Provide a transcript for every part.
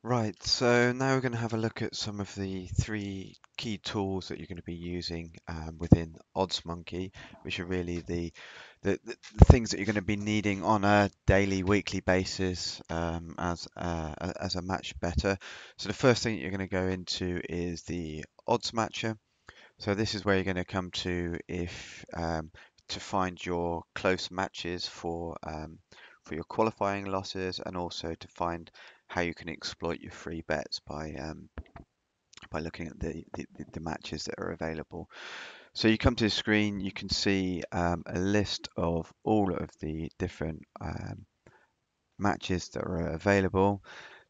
Right, so now we're going to have a look at some of the three key tools that you're going to be using within Oddsmonkey, which are really the things that you're going to be needing on a daily, weekly basis as a match bettor. So the first thing that you're going to go into is the Oddsmatcher. So this is where you're going to come to if to find your close matches for your qualifying losses, and also to find how you can exploit your free bets by looking at the matches that are available. So you come to the screen, you can see a list of all of the different matches that are available.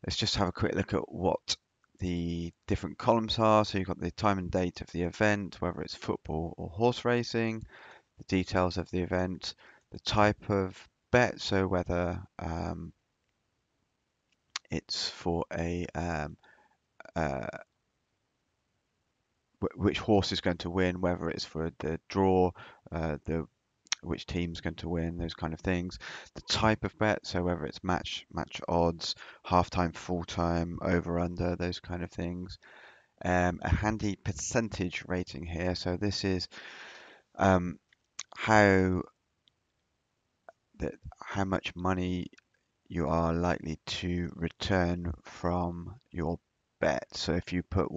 Let's just have a quick look at what the different columns are. So you've got the time and date of the event, whether it's football or horse racing, the details of the event, the type of bet, so whether it's for uh, which horse is going to win, whether it's for the draw, the which team's going to win, those kind of things. The type of bet, so whether it's match odds, half time, full time, over under, those kind of things. A handy percentage rating here. So this is um, how how much money you are likely to return from your bet. So if you put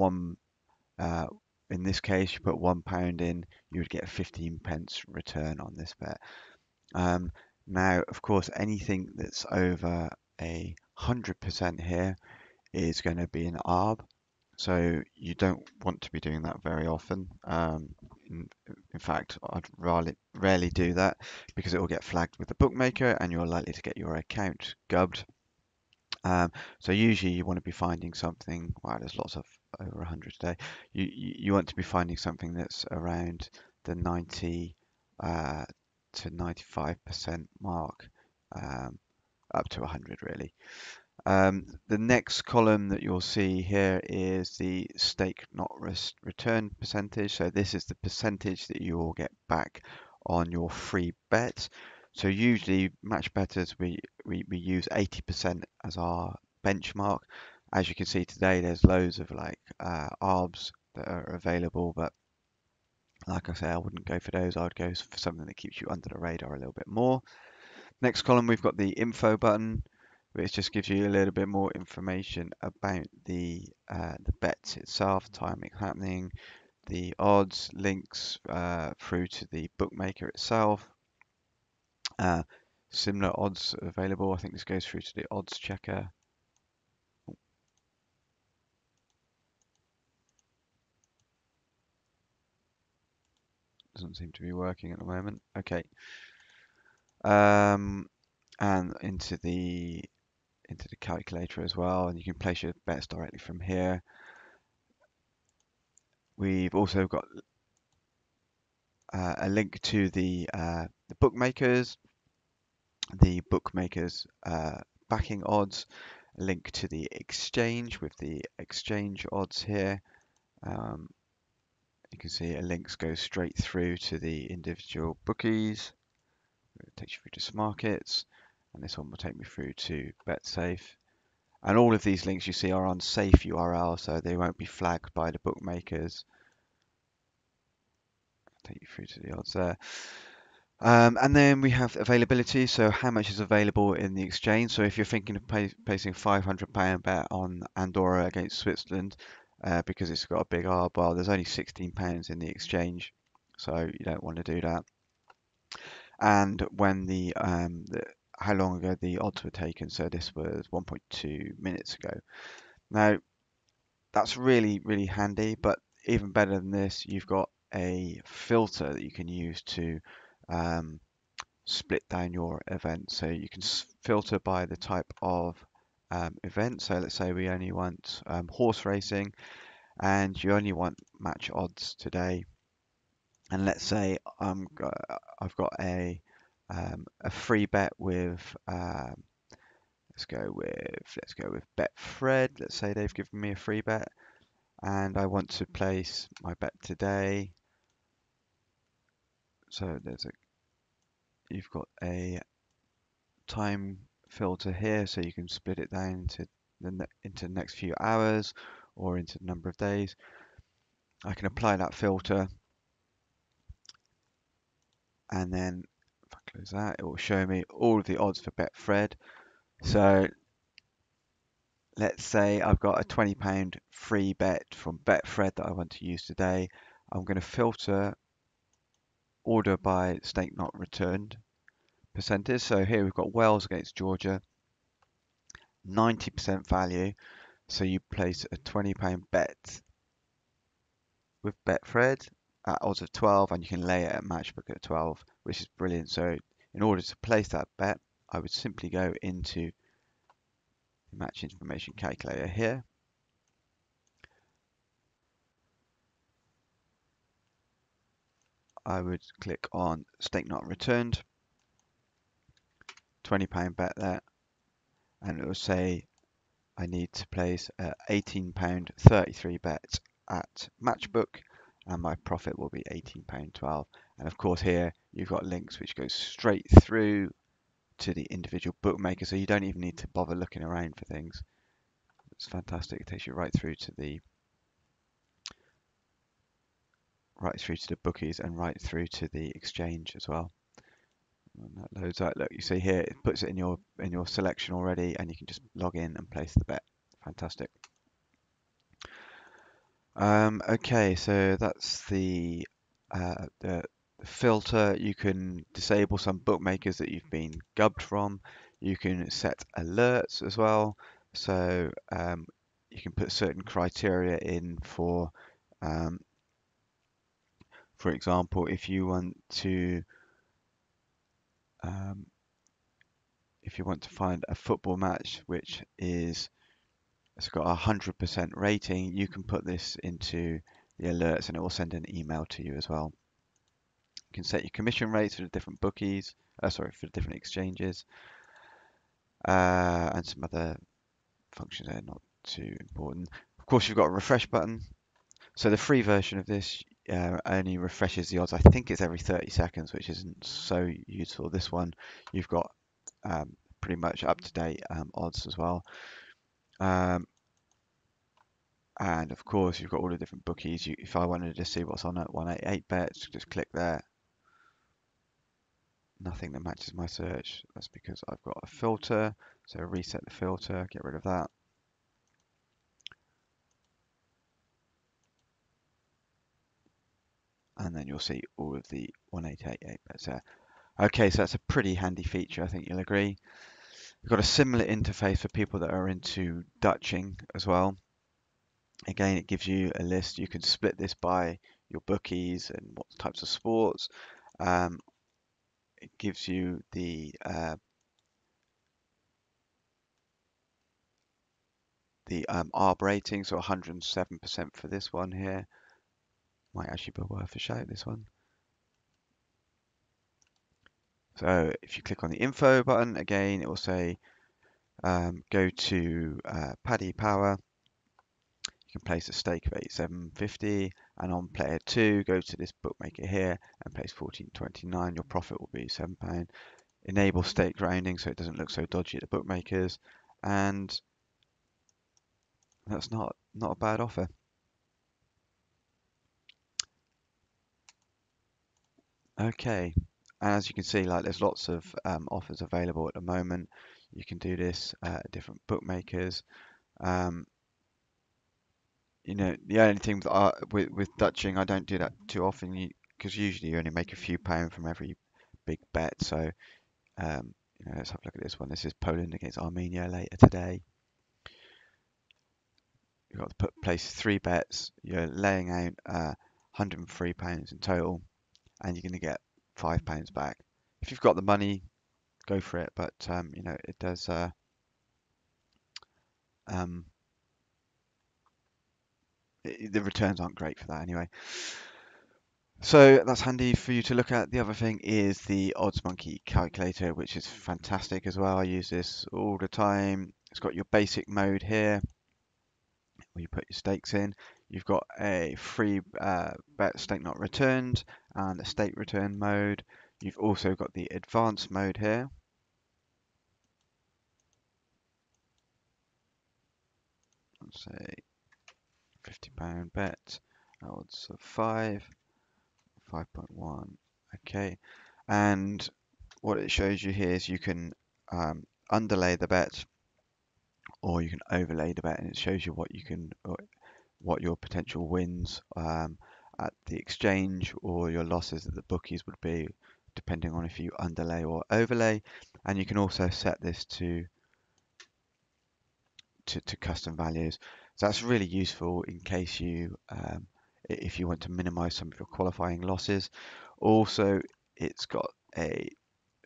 uh, in this case, you put £1 in, you would get 15 pence return on this bet. Um, Now, of course, anything that's over 100% here is going to be an ARB. So you don't want to be doing that very often. In, in fact, I'd rarely do that because it will get flagged with the bookmaker and you're likely to get your account gubbed. So usually you want to be finding something. Wow, there's lots of over 100 today. You want to be finding something that's around the 90 uh, to 95% mark, um, up to 100 really. The next column that you'll see here is the stake not return percentage. So this is the percentage that you will get back on your free bet. So usually match bettors we use 80% as our benchmark. As you can see today, there's loads of like ARBs that are available, but like I say, I wouldn't go for those. I would go for something that keeps you under the radar a little bit more. Next column, we've got the info button, which just gives you a little bit more information about the bets itself, time it's happening, the odds, links through to the bookmaker itself. Uh, Similar odds available. I think this goes through to the odds checker. Doesn't seem to be working at the moment. Okay. Um, and into the calculator as well, and you can place your bets directly from here. We've also got a link to the bookmakers backing odds, a link to the exchange with the exchange odds here. Um, you can see a link goes straight through to the individual bookies. It takes you through to Smarkets, and this one will take me through to BetSafe. And all of these links you see are on safe URL, so they won't be flagged by the bookmakers. Take you through to the odds there. And then we have availability, so how much is available in the exchange. So if you're thinking of placing £500 bet on Andorra against Switzerland, because it's got a big R bar, there's only £16 in the exchange, so you don't want to do that. And when how long ago the odds were taken, so this was 1.2 minutes ago. Now that's really handy, but even better than this, you've got a filter that you can use to um, split down your event. So you can filter by the type of event. So let's say we only want horse racing and you only want match odds today. And let's say I've got a free bet with let's go with Betfred. Let's say they've given me a free bet and I want to place my bet today. So you've got a time filter here, so you can split it down to into the next few hours or into the number of days. I can apply that filter, and then if I close that, it will show me all of the odds for Betfred. So let's say I've got a £20 free bet from Betfred that I want to use today. I'm going to filter order by stake not returned percentage. So here we've got Wales against Georgia, 90% value. So you place a £20 bet with Betfred at odds of 12, and you can lay it at matchbook at 12, which is brilliant. So in order to place that bet, I would simply go into the match information calculator here. I would click on stake not returned, £20 bet there, and it will say I need to place a £18.33 bet at matchbook, and my profit will be £18.12. And of course here you've got links which go straight through to the individual bookmaker, so you don't even need to bother looking around for things. It's fantastic. It takes you right through to the bookies and right through to the exchange as well. And that loads out. Look, you see here it puts it in your selection already, and you can just log in and place the bet. Fantastic. Okay, so that's the filter. You can disable some bookmakers that you've been gubbed from. You can set alerts as well. So you can put certain criteria in for example, if you want to find a football match which it's got a 100% rating, you can put this into the alerts and it will send an email to you as well. You can set your commission rates for the different bookies, for the different exchanges, and some other functions there, not too important. Of course, you've got a refresh button. So the free version of this only refreshes the odds. I think it's every 30 seconds, which isn't so useful. This one, you've got pretty much up-to-date odds as well. And of course, you've got all the different bookies. If I wanted to see what's on at 188bet, just click there. Nothing that matches my search. That's because I've got a filter. So reset the filter, get rid of that. And then you'll see all of the 1888 bets there. Okay, so that's a pretty handy feature, I think you'll agree. We've got a similar interface for people that are into Dutching as well. Again, it gives you a list. You can split this by your bookies and what types of sports. It gives you the ARB rating, so 107% for this one here. Might actually be worth a shout, this one. So if you click on the info button, again, it will say go to Paddy Power. You can place a stake of 87.50, and on player 2, go to this bookmaker here and place 14.29. Your profit will be £7. Enable stake rounding so it doesn't look so dodgy at the bookmakers, and that's not a bad offer. Okay, and as you can see, like there's lots of offers available at the moment. You can do this at different bookmakers. You know, the only thing with Dutching, I don't do that too often, because usually you only make a few pounds from every big bet. So, you know, let's have a look at this one. This is Poland against Armenia later today. You've got to place 3 bets. You're laying out £103 in total, and you're going to get £5 back. If you've got the money, go for it. But you know, it does. The returns aren't great for that anyway. So that's handy for you to look at. The other thing is the Oddsmonkey Calculator, which is fantastic as well. I use this all the time. It's got your basic mode here, where you put your stakes in. You've got a free bet stake not returned and a stake return mode. You've also got the advanced mode here. say £50 bet, odds of 5.1. Okay, and what it shows you here is you can underlay the bet or you can overlay the bet, and it shows you what your potential wins at the exchange or your losses at the bookies would be, depending on if you underlay or overlay. And you can also set this to custom values. So that's really useful in case if you want to minimize some of your qualifying losses. Also, it's got a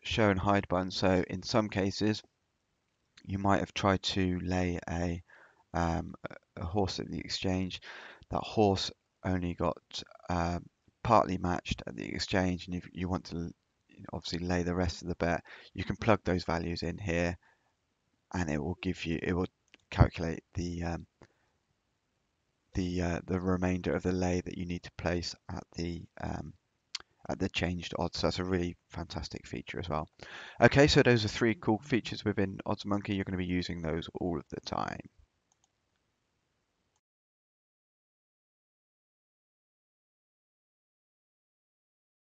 show and hide button. So in some cases, you might have tried to lay a horse at the exchange. That horse only got partly matched at the exchange, and if you want to obviously lay the rest of the bet, you can plug those values in here, and it will calculate the remainder of the lay that you need to place at the changed odds. So that's a really fantastic feature as well. Okay, so those are three cool features within Oddsmonkey. You're going to be using those all of the time.